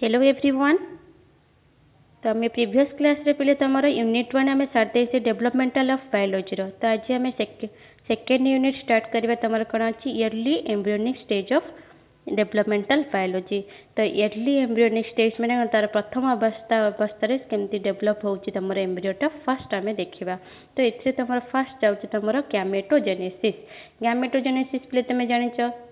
Hello everyone. तो आम previous class रे पिले तुम यूनिट 1 आम सारी से डेवलपमेंटल ऑफ बायोलॉजी तो आज आम सेकेंड यूनिट स्टार्ट करवा तुम कौन अच्छी yearly embryonic stage of developmental biology. तो इयरली एम्ब्रियोनिक स्टेज मैंने तार प्रथम अवस्था केमती डेवलप होची तुम एम्ब्रियोटा फर्स्ट आम देखा। तो ये तुम फर्स्ट जाऊँ तुम गैमेटोजेनेसिस। गैमेटोजेनेसिस पे तुम जान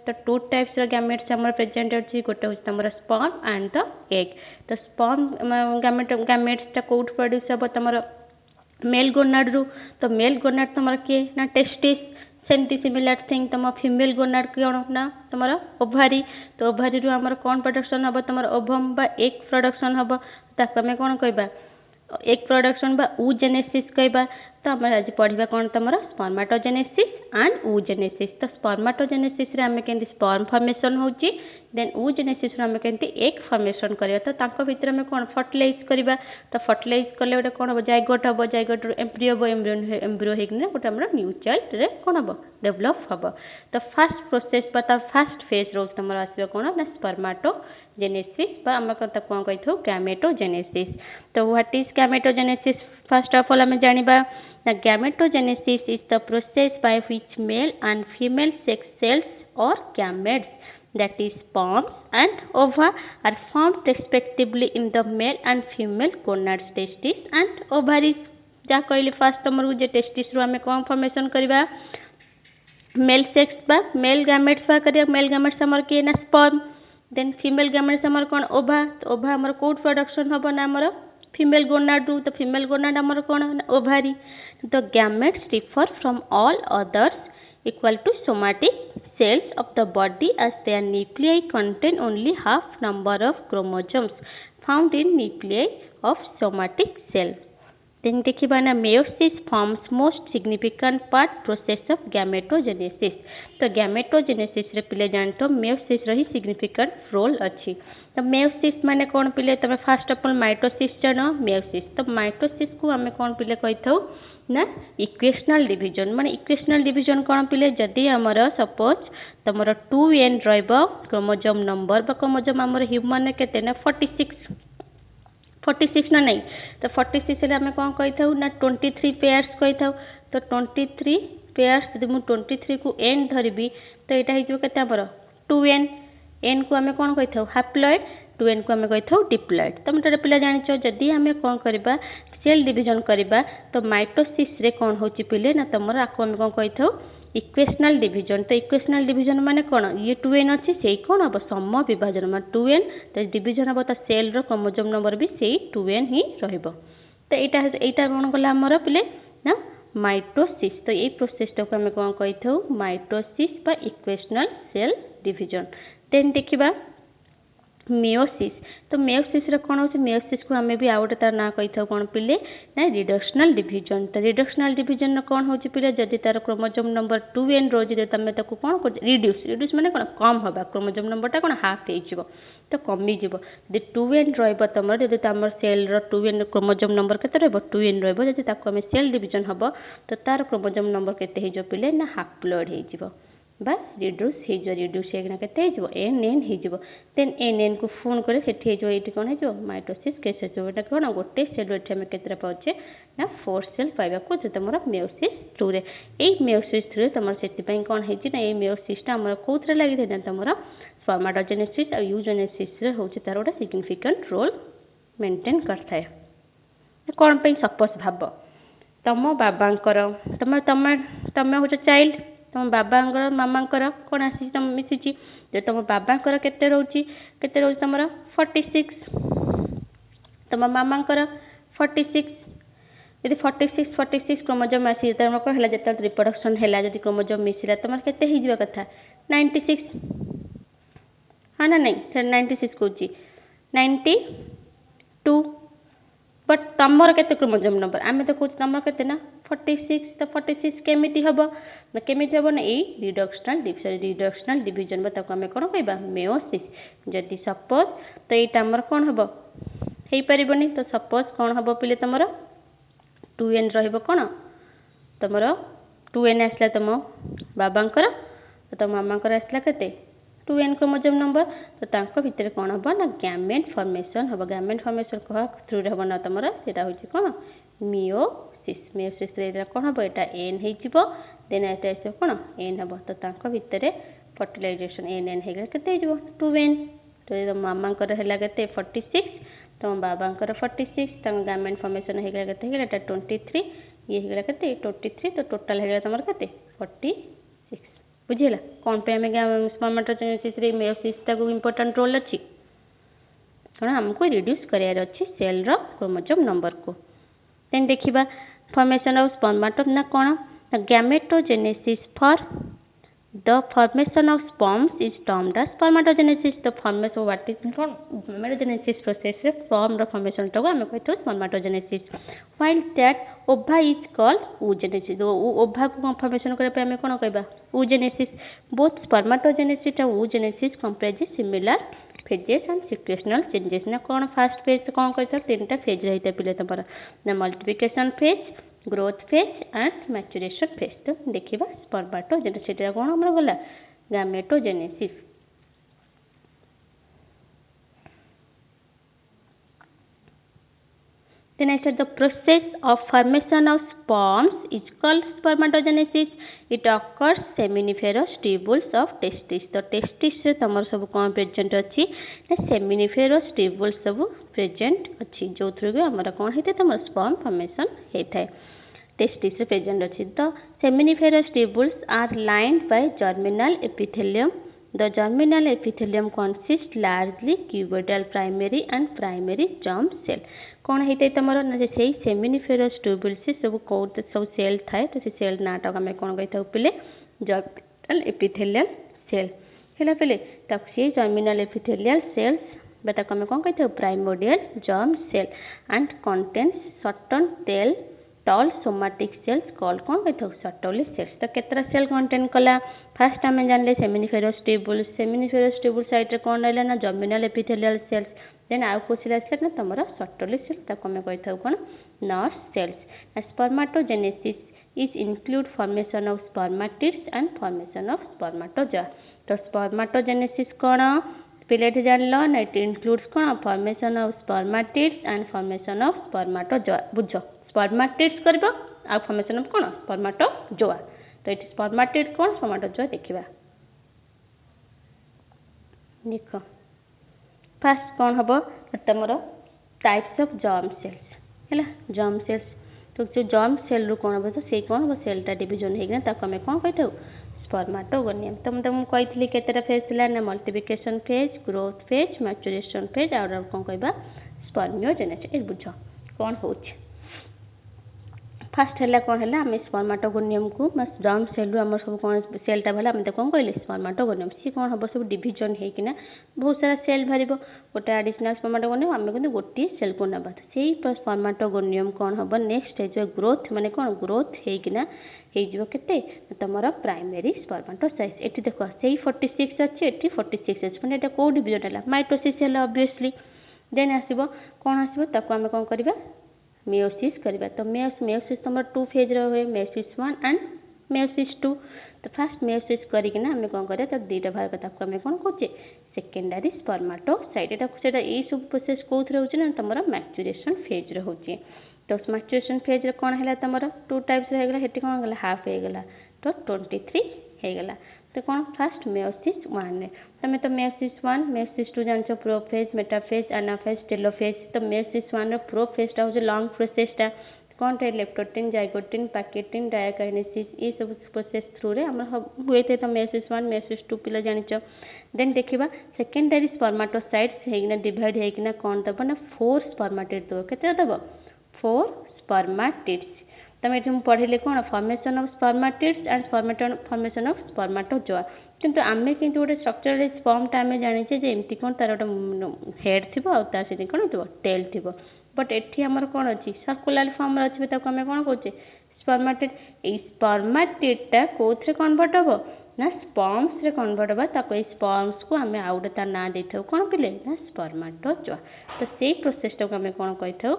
तो टू टाइप्स गैमेट्स आम प्रेजेंट अच्छी गोटे हूँ तुम स्पर्म एंड द एग। तो स्पर्म गैमेट्सटा कौट प्रोड्यूस हम तुम मेल गोनाड रु। तो मेल गोनाड तुम किए ना टेस्टिस। सेमती सिमिलर थिंग तुम फीमेल गोनाड कौन ना तुम ओभारी। तो ओभारी रु आमर कौन प्रोडक्शन हम तुम ओभम बा एग प्रोडक्शन हम ताक आम कौन कहबा एग प्रोडक्शन बा oogenesis कहबा। तो आम आज पढ़ा कौन तुम स्पर्माटोजेनेसिस एंड oogenesis। तो स्पर्माटोजेनेसिस रे आम केमती स्पर्म फॉर्मेशन होची देन oogenesis आम केमती एग फॉर्मेशन करबा। तो तांको भितर आम कौन फर्टिलाइज करबा। तो फर्टिलाइज कले गोटे कौन हम जाइगोट हम जाइगोट एम्ब्रियो हम एम्ब्रियो होकर गोटे आम न्यू चाइल्ड रे कौन हम डेवलप हम। तो फास्ट प्रोसेस बा फास्ट फेज रोज तुम आसो कौन ना स्पर्माटोजेनेसिस आम कौन कही गैमेटोजेनेसिस। तो what is gametogenesis first of all आम जानिबा gametogenesis is the process by which male and female sex cells और gametes that is sperms and ova are formed respectively in the male and female gonads testis and ovaries। जा कहली fast तुम जे testis रु आम कौन formation करवा male sex बा male gametes बा करिया मेल गैमेट्स हमर किए ना स्पर्म देन फीमेल गैमेट्स हमर कौन ओभा। तो ओभा हमर कोड प्रोडक्शन हम ना हमर फीमेल गोनाड रु। तो फीमेल गोनाड हमर कौन ovary. The gametes differ from all others equal to somatic cells of the body as their nuclei contain only half number of chromosomes found in nuclei of somatic cells। Then देखिबा ना meiosis forms most significant part process of gametogenesis। तो gametogenesis रे पिले जान तो meiosis रही significant role अच्छी। तो meiosis माने कौन पिले तमे फर्स्ट ऑफ ऑल माइटोसिस जान meiosis। तो माइटोसिस को आमे कौन पिले कहिथौ ना इक्वेशनल डिवीजन। माने इक्वेशनल डिवीजन कौन पिले जदि हमर सपोज तुमर 2n रहइबो क्रोमोसोम नंबर बा क्रोमोसोम हमर ह्यूमन केते ना 46 ना नहीं। तो 46 रे हमें कौन कहिथौ ना 23 पेयर्स कहिथौ। तो 23 पेयर्स यदि मु 23 को n धरबी तो एटा हिजो केते हमर 2n। n को हमें कौन कहिथौ हैप्लॉइड 2n को हमें कहिथौ डिप्लॉइड। तो मतलब पिला जानिचो जदि हमें कौन करबा सेल डिवीजन करबा तो माइटोसिस रे कौन होची पिले ना तमरा आको हम कौन कहिथौ इक्वेशनल डिवीजन। तो इक्वेशनल डिवीजन माने कौन ये 2n अच्छी से कौन हम सम विभाजन मान 2n तो डिवीजन हम सेल रो क्रोमोसोम नंबर भी से 2n ही रहइबो। तो एटा कौन गला हमर पिले ना माइटोसिस। तो ये प्रोसेस को हम कौन कहिथौ माइटोसिस बा इक्वेशनल सेल डिवीजन। देन देखिबा मेयोसिस। तो मेयोसिस रे कौन होची मेयोसिस को हमें भी आउट तार ना कहिथौ कौन पिले ना रिडक्शनल डिवीजन। तो रिडक्शनल डिवीजन कौन होची पिले जदि तार क्रोमोसोम नंबर 2n रोज दे तमे ताको कौन को रिड्यूस माने कौन कम होबा क्रोमोसोम नंबरटा कौन हाफ हे जिवो तो कमी जिवो। जदि 2n रहइबो तमर जदि तमर cell row 2n chromosome number केते रहइबो 2n रहइबो जदि ताको हमें सेल डिवीजन हबो तो तार क्रोमोसोम नंबर केते हे जो पिले ना हैप्लॉइड हे जिवो बा रिड्यूस हे जो रिड्यूस हेगना केते हे जिवो nn हे जिवो। देन nn को फोन करे सेठी हे जो एठी कोन हे जो माइटोसिस केस हे जो एटा कोन गोटे सेल एठी हम केतरा पाउचे ना 4 सेल पाइबा को जे तमरा मेयोसिस थ्रू रे। ए मेयोसिस थ्रू तमर सेठी पई कोन हे छि ना ए मेयोसिस ता हमर कोथरे लागि थे तमरा स्पर्माटोजेनेसिस और यूजेनेसिस रे होछि तार ओटा सिग्निफिकेंट रोल मेंटेन करथाय। कोन पई सपोज भाबो तम बाबांकर तमे हो चाइल्ड तुम बाबांकर मामांकर कौन आसी तुम मिसी जो तुम बाबांकर केते रोची तुम 46 तुम मामांकर 46 यदि 46 क्रोमोसोम आसी तुम कौन है जो रिप्रोडक्शन है जब क्रोमोसोम मिसला तुम केते ही जीवा कथा 96 हाँ ना नहीं 96 कहूँ 92 बट तमर केते क्रोमोसोम नंबर आमे तो कहू तमर केते ना 46। तो 46 केमिति हबो ना ए रिडक्शनल डिवीजन बा ताको हमें कोन कहबा मेयोसिस। जदि सपोज तो एटा हमर कोन हबो हेई परिबोनी। तो सपोज कोन हबो पिले तमर 2n रहइबो कोन तमर 2n आसला तम बाबांकर तो तम मामांकर आसला केते 2n क्रोमोसोम नंबर तो तांको भितर कौन हम ना गैमेट फॉर्मेशन हम गैमेट फॉर्मेशन कह थ्रू हम ना तुम सेटा हूँ कौन मियोसिस मियोसिस कौन हम यहाँ एन हो देन ये आस कौन एन हम तो तांको भितर फर्टिलाइजेशन एन एन हो के 2n तो मामा है 46 तुम बाबा 46 गैमेट फॉर्मेशन होगा के 23 ये होगा के 23 तो टोटाल होगा तुम के 46 बुझीला कौन पे आम स्पर्मेटोजेनेसिस रे मेयोसिस टाको इंपोर्टेंट रोल अच्छी कौन हमको रिड्यूस करार अच्छी सेल रो क्रोमोसोम नंबर को देन देखिबा फॉर्मेशन ऑफ स्पर्मेटो ना कौन gametogenesis for the formation of sperms is termed as spermatogenesis. The formation what is spermatogenesis process sperm the formation टाको हमें कहते हैं spermatogenesis. While that ova is called oogenesis. ova को formation करे पे हमें कौन कहबा oogenesis. Both spermatogenesis and oogenesis comprise similar phases and sequential changes. ना कौन first phase कौन कहते हैं तीन टा phase रहते हैं पहले तुम्हारा ना multiplication phase growth phase and maturation phase तो देखिबा स्पर्मेटोजेनेसिस कौन हमर गला gametogenesis then I said the process of formation of sperms is called spermatogenesis. It occurs seminiferous tubules of testis. तो testis से तमर सब कौन प्रेजेंट अच्छी ना seminiferous tubules सब प्रेजेंट अच्छी जो थ्रू भी हमारा कौन होते तमर sperm formation होता है testis से प्रेजेंट अच्छी तो seminiferous tubules are lined by germinal epithelium. The germinal epithelium consists largely cuboidal primary and primary germ cell. कौन होता है तुमर ना से सेमिनिफेरस ट्यूबुल से सब कौन सब सेल थाए तो से सेल नाटा आम कौन कही पे जर्मिनल एपिथेलियल सेल है पे से जर्मिनल एपिथेलियल सेल्स बेटा आम कौन कही primordial germ cell and contains certain tell tall somatic cells call कौन कही सर्टोली सेल्स तो केतरा सेल कंटेन कला फास्ट आम जानले सेमिनिफेरस ट्यूबुल साइड कौन रहा ना जर्मिनल एपिथेलियल सेल्स देन आउ कुछ आसला ना तुम सर्टोली सेल ताको आम कही था कौन nerve cells spermatogenesis is include formation of spermatids and formation of spermatozoa तो स्पर्मेटोजेनेसिस कौन पिलेट जान लो ना इट इंक्लूड्स कौन formation of spermatids and formation of spermatozoa बुझ स्पर्मेटिड्स करबो आ फॉर्मेशन ऑफ कौन स्पर्मेटोजोआ तो ये स्पर्मेटिड कौन स्पर्मेटोजोआ देखिबा देखो फास्ट कौन हम तुम टाइप्स ऑफ जर्म सेल्स है जर्म सेल्स तो जो जर्म सेल रू कौन हम तो से कौन हम सेलटा डिविजन होगा आम कौन कही स्पर्मेटोगोनियम तो तुमको कही केतटा फेज थी ना multiplication phase growth phase maturation phase आउ कौन कहबा स्पर्मियोजेनेसिस बुझ कौन हो फास्ट है कौन है आम स्पर्मेटोगोनियम को जर्म सेल रू आम सब कौन सेलटा भाला आम कौन कहले स्पर्मेटोगोनियम सी कौन हम सब डिविजन होना बहुत सारा सेल बाहर गोटे आडिशनल स्पर्मेटोगोनियम आम कहते गोटे सेल को ना से स्पर्मेटोगोनियम कौन हम नेक्स्ट है ग्रोथ माने कौन ग्रोथ होना के तुम प्राइमरी स्पर्मेटोसाइट ये देख से 46 अच्छी ये 46 अच्छी मैंने कौ डिविजन है माइटोसिस है ऑब्वियसली देन आसो कौन आसो आम कौन करवा मेयोसिस करवा तो मेयोसिस तुम 2 फेज रहे मेयोसिस 1 एंड मेयोसिस 2 तो फास्ट मेयोसिस करना आम कौन करा तो दुईटा भाग आम कौन कहे सेकेंडरी स्पर्मेटोसाइट ये सब प्रोसेस कौन रोचे ना तुम मैच्यूरेशन फेज रोचे तो मैच्यूरेशन फेज कौन है तुम 2 टाइप्स होगा ये कौन होगा हाफ होगा तो 23 होगा तो कौन फास्ट मेयोसिस 1 तुम तो मेयोसिस 1 मेयोसिस 2 जान प्रोफेज मेटाफेज एनाफेज टेलोफेज तो मेयोसिस 1 प्रोफेजटा हूँ लॉन्ग प्रोसेसटा कौन टे लेप्टोटिन जाइगोटिन पैकेटिन डायाकाइनेसिस ये सब प्रोसेस थ्रू रे हम हुए थे तो मेयोसिस 1 मेयोसिस 2 पिला जानिच देन देखिबा सेकेंडरी स्पर्मेटोसाइट्स हेगिना डिवाइड हेगिना कौन दब ना 4 स्पर्मेटिड दब केते दब 4 स्पर्मेटिड्स तमें ये पढ़े कौन formation of spermatids and formation of spermatozoa किंतु आमे किंतु गोटे स्ट्रक्चर स्पर्मटा आमे जानिचे जे एमती कौन तार गोटे हेड थी आउ से कौन थी टेल थी बट एठी हमर कौन अच्छी सर्कुलर फॉर्म अच्छे आम कौन कहे स्पर्मेटिड ये स्पर्मेटिडटा कौन कन्वर्ट हम ना स्पर्म्स रे कन्वर्ट हम ताको स्पर्म्स को आम आउ गोटे तार ना देथौ कौन पिले ना स्पर्मेटोजोआ तो से प्रोसेस टाको आम कौन कही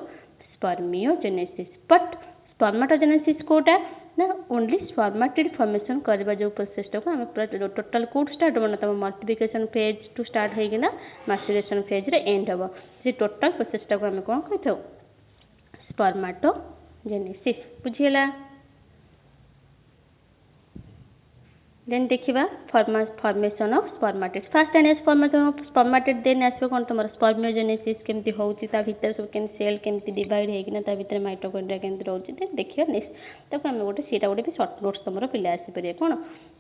स्पर्मियोजेनेसिस बट स्पर्माटोजेनेसिस कोटा ना ओनली स्पर्माटिड फॉर्मेशन करबा जो प्रोसेस को हम पूरा टोटल कोड स्टार्ट हो ना तम मल्टीप्लिकेशन फेज टू स्टार्ट होगी ना मैच्यूरेशन फेज रे एंड हो से टोटल प्रोसेस को हम कोन कहथौ स्पर्माटोजेनेसिस बुझियला। देन देखिबा formation of spermatid first and formation of spermatid then आसो कोन तमर स्पर्मियोजेनेसिस केमती होउची ता भीतर सब केन सेल केमती डिवाइड हेगी ना ता भीतर माइटोकॉन्ड्रिया केमती रहउची देन देखियो नेक्स्ट तक हम गोटे सीटा गोटे भी शॉर्ट नोट्स तमर पिला आसी परिए कोन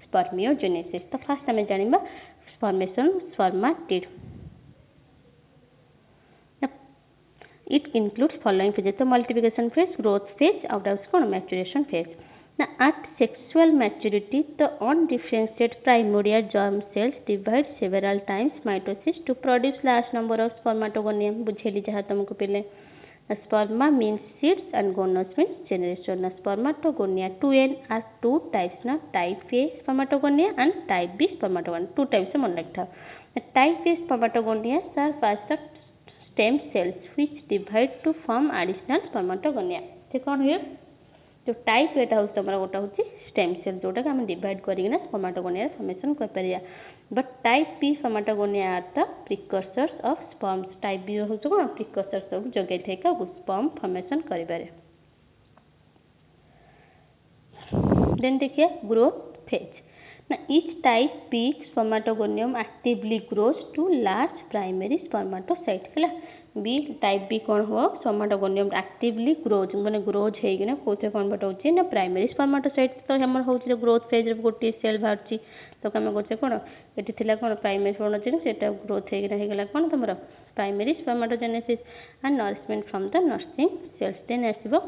स्पर्मियोजेनेसिस। तो फर्स्ट हम जानिबा formation स्पर्माटिड it includes following phases तो multiplication phase growth phase out of cone maturation phase। Now, at sexual maturity, the undifferentiated primordial germ cells divide several times mitosis to produce large number of spermatogonium. बुझेली जहाँ तुमको पहले sperma means seeds and gonos means generation. Spermatogonia 2n are two types ना type A spermatogonia and type B spermatogonia. Two types से मन लगता है। Type A spermatogonia are first stem cells which divide to form additional spermatogonia। ठीक कौन हुए जो type एटा हो तमरा गोटा होची स्टेम सेल जोटा हम डिवाइड करिना स्पर्माटोगोनिया फॉर्मेशन कर परिया but type B spermatogonia are the precursors of sperms. Type B हो जो कोन प्रिकर्सर्स ऑफ जगे थेका स्पर्म फॉर्मेशन करिबारे। देन देखिए ग्रोथ फेज ना each type B spermatogonium actively grows to large primary spermatocyte हैला। बी टाइप बी कौन हो स्पर्माटोगोनियम एक्टिवली ग्रोज माने ग्रोज हेगी ना कोथे कन्वर्ट होची ना प्राइमरी स्पर्माटोसाइट तो हमर होची ग्रोथ फेज रे गोटी सेल बाहरची तो हम गोचे कोन एठी थिला कोन प्राइमरी स्पर्माटोसाइट सेटा ग्रोथ हेगी ना हेगला कोन तमरो primary spermatogenesis and nourishment from the nursing cells. Then आसीबो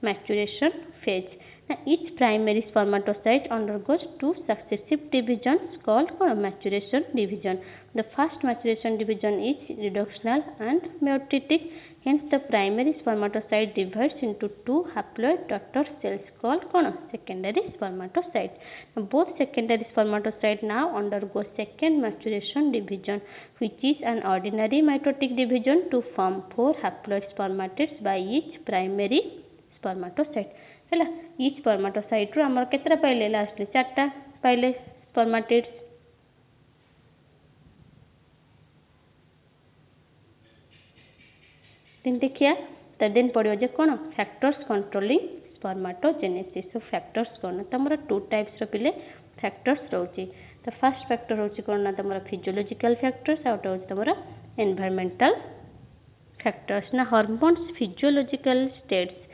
मैच्यूरेशन फेज ना each primary spermatocyte undergoes two successive divisions called maturation division. The first maturation division is reductional and meiotic. Hence, the primary spermatocyte divides into two haploid daughter cells called secondary spermatocytes. Now, both secondary spermatocytes now undergo second maturation division, which is an ordinary mitotic division to form four haploid spermatids by each primary spermatocyte. हैला each स्पर्माटोसाइट रो हमर केतरा पाइले last चारटा पाइले स्पर्माटिड्स। दिन देखिया त दिन पड़ियो जे कोन factors controlling स्पर्माटोजेनेसिस। सो factors कोन तमरा two types रो पिले फैक्टर्स रहउची। त फर्स्ट फैक्टर होची कोन ना तमरा फिजियोलॉजिकल फैक्टर्स आउट होची तमरा एनवायरमेंटल फैक्टर्स ना hormones physiological states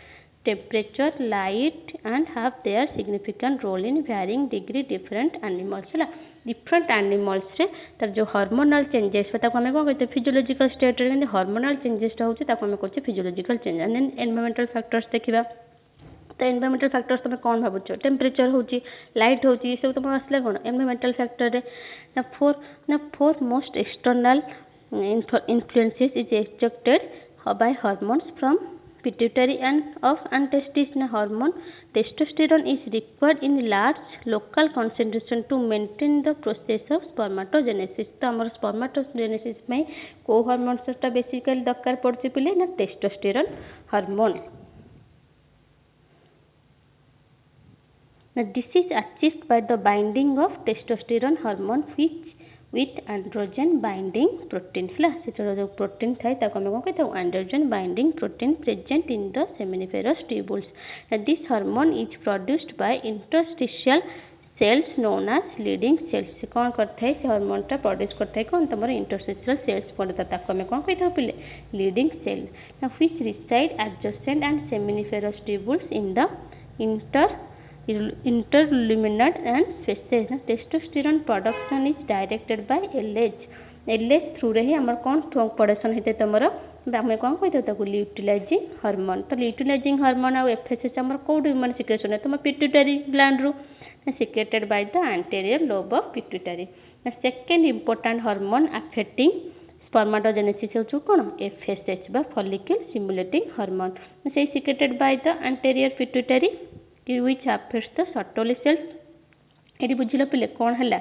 temperature light and have their significant role in varying degree different animals है different animals रे तर जो हार्मोनल चेंजेस है ताको हमें कोन कहते फिजियोलॉजिकल स्टेट रे हार्मोनल चेंजेस ता होची ताको हमें कहते physiological change and environmental factors देखिबा तो एनवायरमेंटल फैक्टर्स तमे कोन भाबुछ टेम्परेचर होची लाइट होची सब तुम आसले कोन एनवायरमेंटल फैक्टर रे ना four most external influences is extracted by hormones from pituitary and testis na hormone testosterone is required in large local concentration to maintain the process of spermatogenesis। तो हमर spermatogenesis में को हार्मोन्स ता basically दरकार पड़ची पिले ना testosterone hormone. Now this is achieved by the binding of testosterone hormone with androgen binding protein है सेटा जो प्रोटीन थाए ताको हम कोन कहते androgen binding protein present in the seminiferous tubules। Now this hormone is produced by interstitial cells known as leading cells। कौन करता है से हार्मोन टा प्रोड्यूस करता है कौन तमरा इंटरस्टिशियल सेल्स पड़ता ताको हम कोन कहते पिले लीडिंग सेल ना which reside adjacent and seminiferous tubules in the interluminal and faces। testosterone production is directed by LH through रे ही हमर कोन प्रोडक्शन हेते तमरो हमें कोन कहते ताको ल्यूटिलाइजिंग हार्मोन। तो ल्यूटिलाइजिंग हार्मोन और एफएसएच हमर कोड मन सिक्रेशन है तम पिट्यूटरी ग्लैंड रू secreted by the anterior lobe of pituitary। The second important hormone affecting spermatogenesis होचु cone FSH बा follicle stimulating hormone से secreted by the anterior pituitary which affects the Sertoli cells। एडी बुझिलो पिले कोन हला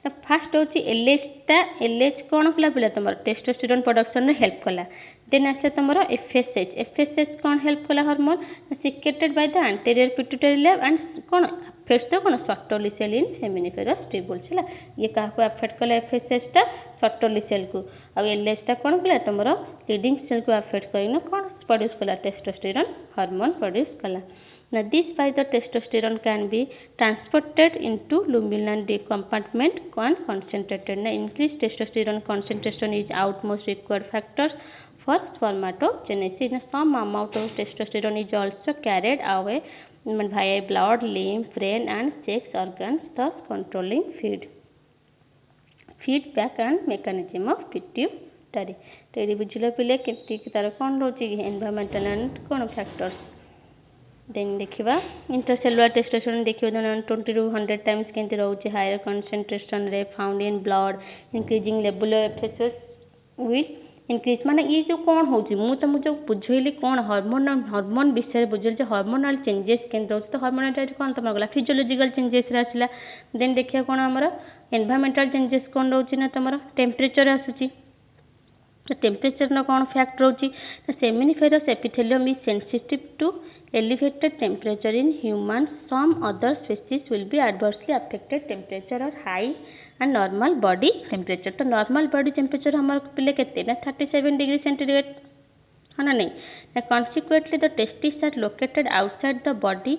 फर्स्ट होची LH ता LH कोन कला पिले तमर टेस्टोस्टेरोन प्रोडक्शन रे हेल्प कला देन आसे तुम एफएसएच एफएसएच कौन हेल्प कला hormone secreted by the anterior pituitary lobe and कौन अफेक्ट्स द कौन सर्टोली सेल इन सेमिनिफेरस ट्यूब्यूल्स है ये क्या अफेक्ट कला एफएसएच टा सर्टोली सेल को आ एलएच टा कौन कला तुम लीडिंग सेल को अफेक्ट करना कौन प्रोड्यूस कला टेस्टोस्टेरोन हार्मोन प्रोड्यूस कला Now, this by the testosterone can be transported into luminal compartment and concentrated. Now, increased testosterone concentration is outmost required factor for spermatogenesis. Now, some amount of testosterone is also carried away via blood, lymph, brain, and sex organs, thus controlling feedback and mechanism of pituitary. तो ये बुझिल पिले केमती तार कौन रोची environmental and कौन factors then देखा intercellular testosterone देखिए 20 to 100 times केमती रोचे हायर कंसंट्रेशन रे found in blood increasing level of FSH with increase माने ये जो कौन होची मु तुम जो बुझेली कौन हार्मोन विषय बुझेल जे हार्मोनल चेंजेस केंद्र तो हार्मोनल टाइप कौन तुम गला फिजियोलॉजिकल चेंजेस रे आसिला देन देखिया कौन हमर एनवायरमेंटल चेंजेस कौन रोची ना तुम टेम्परेचर आसुची तो टेम्परेचर ना कौन फैक्ट रोची seminiferous epithelium is sensitive to elevated temperature in humans. Some other species will be adversely affected temperature or high and normal body temperature. तो normal body temperature हमारे पिले कितने ना 37 degree centigrade है ना नहीं ना consequently the testes are located outside the body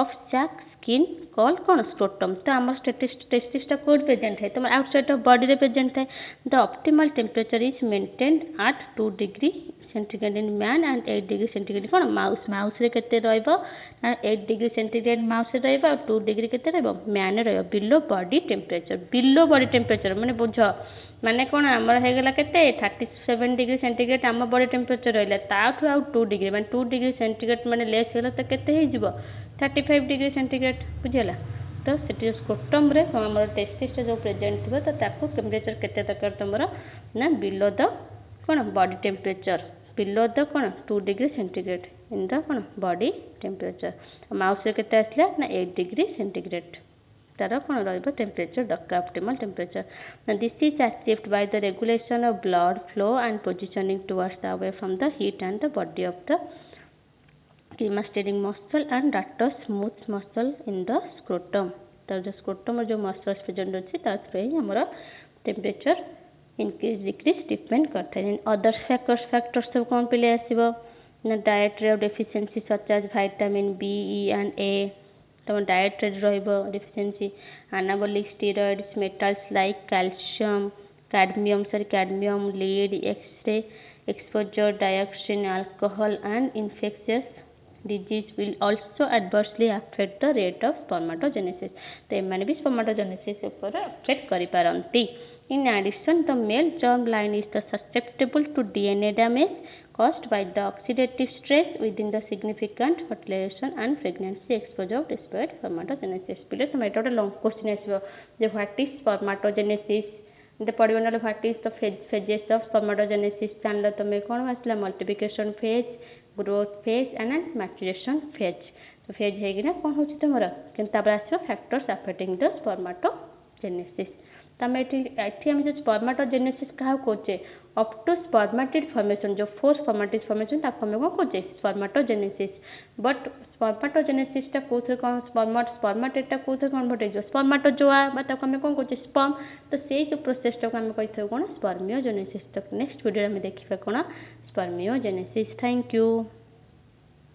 of sac skin called कौन scrotum तो हमारे testis टा कोड प्रेजेंट है तो outside of body रे प्रेजेंट है the optimal temperature is maintained at 2 degree centigrade in man and 8 degree centigrade कौन mouse रे केते रहइबो 8 degree centigrade माउस रे रहइबो 2 degree केते रहइबो man रे रहइबो below body temperature माने बुझ माने कौन हमर हे गेला केते 37 डिग्री सेंटीग्रेड हम बॉडी टेम्परेचर रहला ताठू आउ 2 डिग्री माने 2 डिग्री सेंटीग्रेड माने लेस होला त केते हे जिवो 35 डिग्री सेंटीग्रेड बुझला तो सेटी स्कोटम रे हमर टेस्टिस जो प्रेजेंट थिबो तो ताको टेम्परेचर केते तकर तमरा ना बिलो द कौन बॉडी टेम्परेचर बिलो द कौन 2 डिग्री सेंटीग्रेड इन द कौन बॉडी टेम्परेचर माउस रे केते आसला ना 8 डिग्री सेंटीग्रेड तार कौन रहिबो टेम्परेचर दरकार optimal temperature this is achieved by the regulation of blood flow and positioning towards the away from the heat and the body of the cremasteric muscle and dartos smooth muscle in the scrotum तो जो scrotum जो muscles present अछि ता through ही हमर temperature increase decrease depend करता है other factors सब कौन पे आसो ना dietary deficiency such as vitamin B E and A तुम diet deficiency anabolic steroids metals like calcium cadmium lead X-ray exposure dioxin alcohol and infectious disease will also adversely affect the rate of spermatogenesis तो एमाने भी spermatogenesis ऊपर affect करि पारंती in addition the male germ line is the susceptible to DNA damage caused by the oxidative stress within the significant fertilization and pregnancy exposure despite spermatogenesis. Below some a long question as well. What is spermatogenesis? The pardon what is the phases of spermatogenesis? Chandler to make one was the multiplication phase, growth phase, and maturation phase. So phase है कि ना कौन होची तुम्हारा किंतु अब आसो factors affecting the spermatogenesis. तमें एठी हम जो स्पर्मेटोजेनेसिस कहा कोचे अप टू स्पर्मेटिड फॉर्मेशन जो फोर स्पर्मेटिड फॉर्मेशन ताको हम को कोचे स्पर्मेटोजेनेसिस बट स्पर्मेटोजेनेसिस ता कोथे कोन स्पर्मेटिड ता कोथे कन्वर्ट हो स्पर्मेटोजोआ बा ताको हम कोन कोचे स्पर्म तो सेही जो प्रोसेस ता हम कहिथो कोन स्पर्मियोजेनेसिस तो नेक्स्ट वीडियो में देखिबा कोन स्पर्मियोजेनेसिस थैंक यू।